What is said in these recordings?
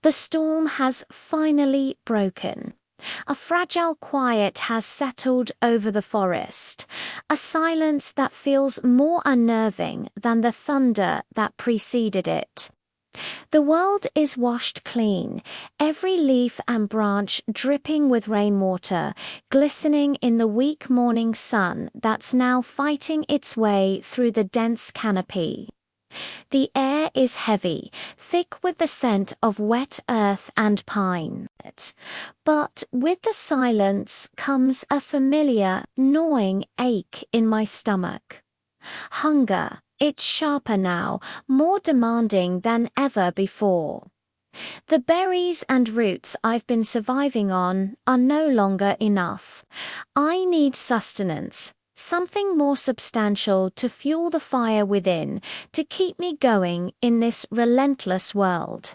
The storm has finally broken. A fragile quiet has settled over the forest, a silence that feels more unnerving than the thunder that preceded it. The world is washed clean, every leaf and branch dripping with rainwater, glistening in the weak morning sun that's now fighting its way through the dense canopy. The air is heavy, thick with the scent of wet earth and pine. But with the silence comes a familiar, gnawing ache in my stomach. Hunger, it's sharper now, more demanding than ever before. The berries and roots I've been surviving on are no longer enough. I need sustenance. Something more substantial to fuel the fire within, to keep me going in this relentless world.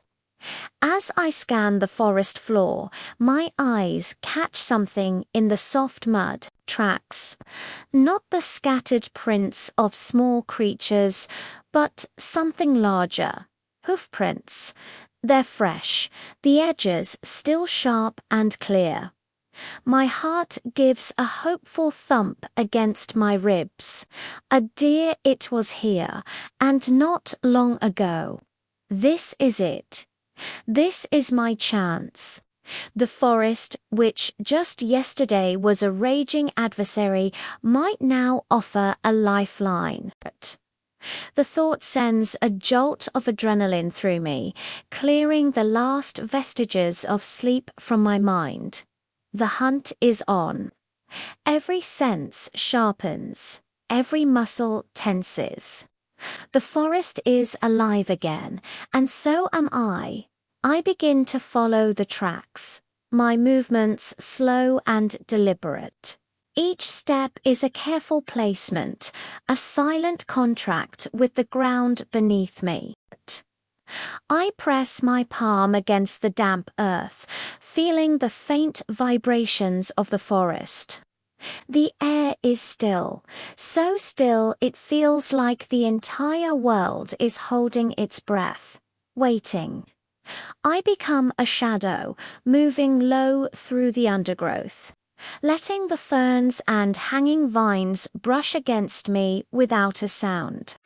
As I scan the forest floor, my eyes catch something in the soft mud, tracks. Not the scattered prints of small creatures, but something larger. Hoof prints. They're fresh, the edges still sharp and clear. My heart gives a hopeful thump against my ribs. A deer, it was here, and not long ago. This is it. This is my chance. The forest, which just yesterday was a raging adversary, might now offer a lifeline. The thought sends a jolt of adrenaline through me, clearing the last vestiges of sleep from my mind. The hunt is on. Every sense sharpens, every muscle tenses. The forest is alive again, and so am I. I begin to follow the tracks, my movements slow and deliberate. Each step is a careful placement, a silent contract with the ground beneath me. I press my palm against the damp earth, feeling the faint vibrations of the forest. The air is still, so still it feels like the entire world is holding its breath, waiting. I become a shadow, moving low through the undergrowth, letting the ferns and hanging vines brush against me without a sound.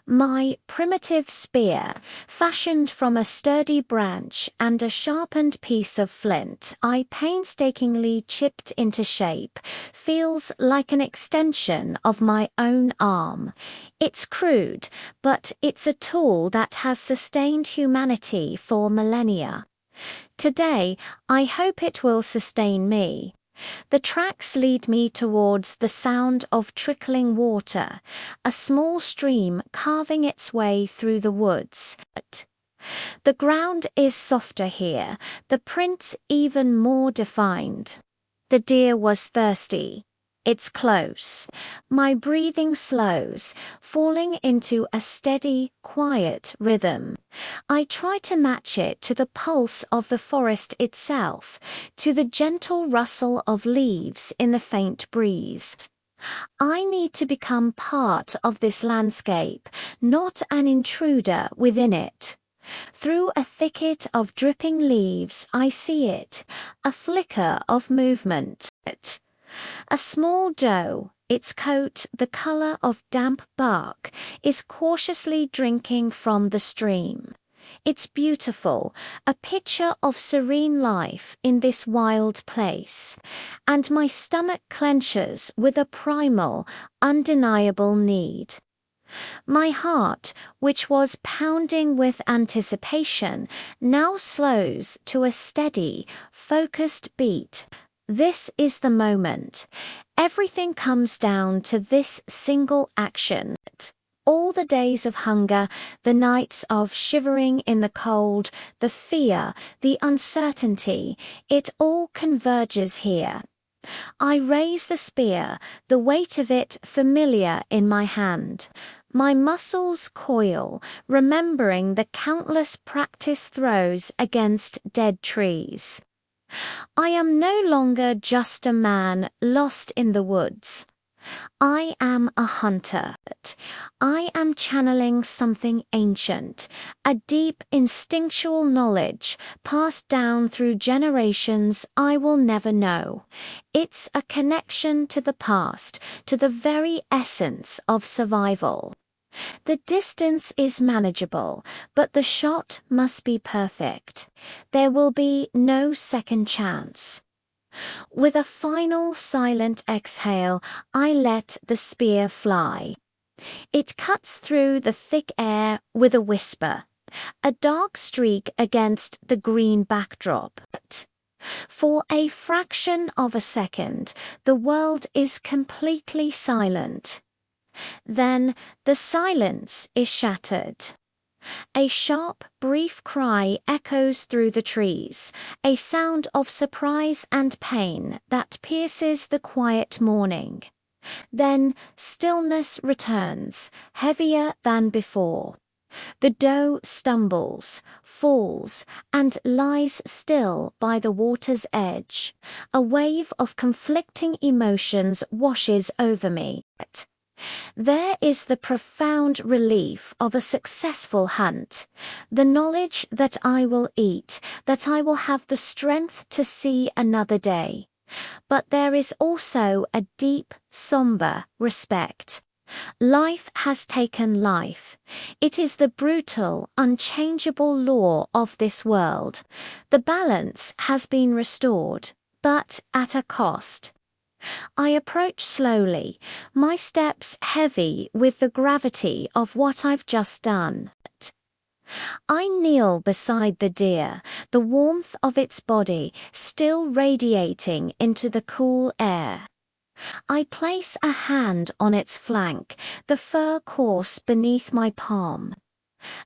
My primitive spear, fashioned from a sturdy branch and a sharpened piece of flint I painstakingly chipped into shape, feels like an extension of my own arm. It's crude, but it's a tool that has sustained humanity for millennia. Today, I hope it will sustain me. The tracks lead me towards the sound of trickling water, a small stream carving its way through the woods. The ground is softer here, the prints even more defined. The deer was thirsty. It's close. My breathing slows, falling into a steady, quiet rhythm. I try to match it to the pulse of the forest itself, to the gentle rustle of leaves in the faint breeze. I need to become part of this landscape, not an intruder within it. Through a thicket of dripping leaves, I see it, a flicker of movement. A small doe, its coat the color of damp bark, is cautiously drinking from the stream. It's beautiful, a picture of serene life in this wild place, and my stomach clenches with a primal, undeniable need. My heart, which was pounding with anticipation, now slows to a steady, focused beat. This is the moment. Everything comes down to this single action. All the days of hunger, the nights of shivering in the cold, the fear, the uncertainty, it all converges here. I raise the spear, the weight of it familiar in my hand. My muscles coil, remembering the countless practice throws against dead trees. I am no longer just a man lost in the woods. I am a hunter. I am channeling something ancient, a deep instinctual knowledge passed down through generations I will never know. It's a connection to the past, to the very essence of survival. The distance is manageable, but the shot must be perfect. There will be no second chance. With a final silent exhale, I let the spear fly. It cuts through the thick air with a whisper, a dark streak against the green backdrop. For a fraction of a second, the world is completely silent. Then the silence is shattered. A sharp, brief cry echoes through the trees, a sound of surprise and pain that pierces the quiet morning. Then stillness returns, heavier than before. The doe stumbles, falls, and lies still by the water's edge. A wave of conflicting emotions washes over me. There is the profound relief of a successful hunt, the knowledge that I will eat, that I will have the strength to see another day. But there is also a deep, somber respect. Life has taken life. It is the brutal, unchangeable law of this world. The balance has been restored, but at a cost. I approach slowly, my steps heavy with the gravity of what I've just done. I kneel beside the deer, the warmth of its body still radiating into the cool air. I place a hand on its flank, the fur coarse beneath my palm.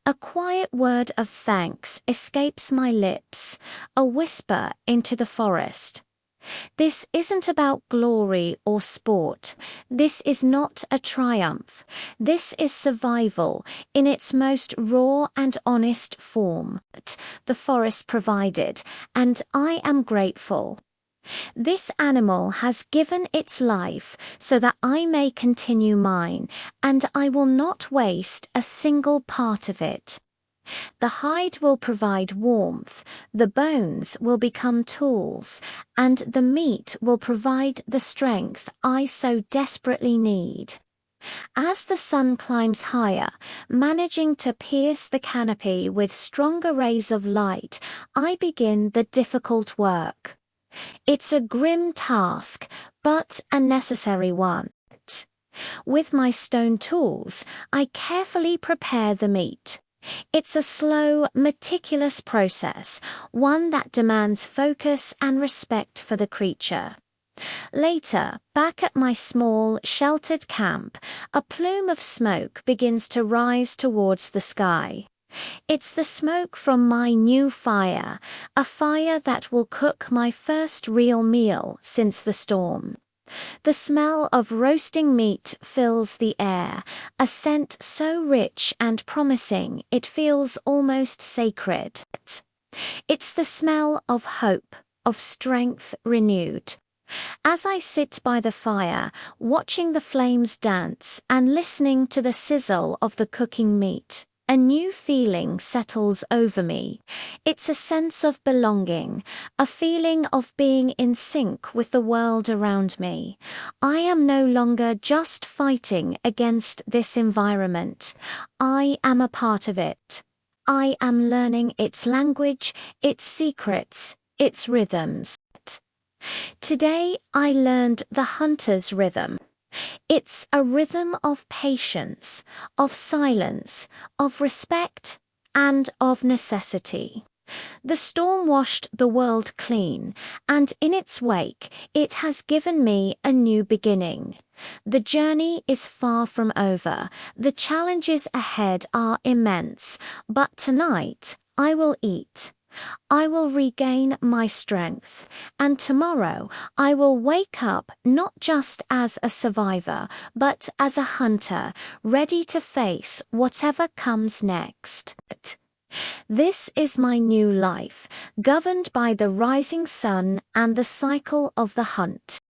A quiet word of thanks escapes my lips, a whisper into the forest. This isn't about glory or sport. This is not a triumph. This is survival in its most raw and honest form. The forest provided, and I am grateful. This animal has given its life so that I may continue mine, and I will not waste a single part of it. The hide will provide warmth, the bones will become tools, and the meat will provide the strength I so desperately need. As the sun climbs higher, managing to pierce the canopy with stronger rays of light, I begin the difficult work. It's a grim task, but a necessary one. With my stone tools, I carefully prepare the meat. It's a slow, meticulous process, one that demands focus and respect for the creature. Later, back at my small, sheltered camp, a plume of smoke begins to rise towards the sky. It's the smoke from my new fire, a fire that will cook my first real meal since the storm. The smell of roasting meat fills the air, a scent so rich and promising it feels almost sacred. It's the smell of hope, of strength renewed. As I sit by the fire, watching the flames dance and listening to the sizzle of the cooking meat, a new feeling settles over me. It's a sense of belonging, a feeling of being in sync with the world around me. I am no longer just fighting against this environment. I am a part of it. I am learning its language, its secrets, its rhythms. Today I learned the hunter's rhythm. It's a rhythm of patience, of silence, of respect, and of necessity. The storm washed the world clean, and in its wake, it has given me a new beginning. The journey is far from over. The challenges ahead are immense, but tonight I will eat. I will regain my strength, and tomorrow I will wake up not just as a survivor, but as a hunter, ready to face whatever comes next. This is my new life, governed by the rising sun and the cycle of the hunt.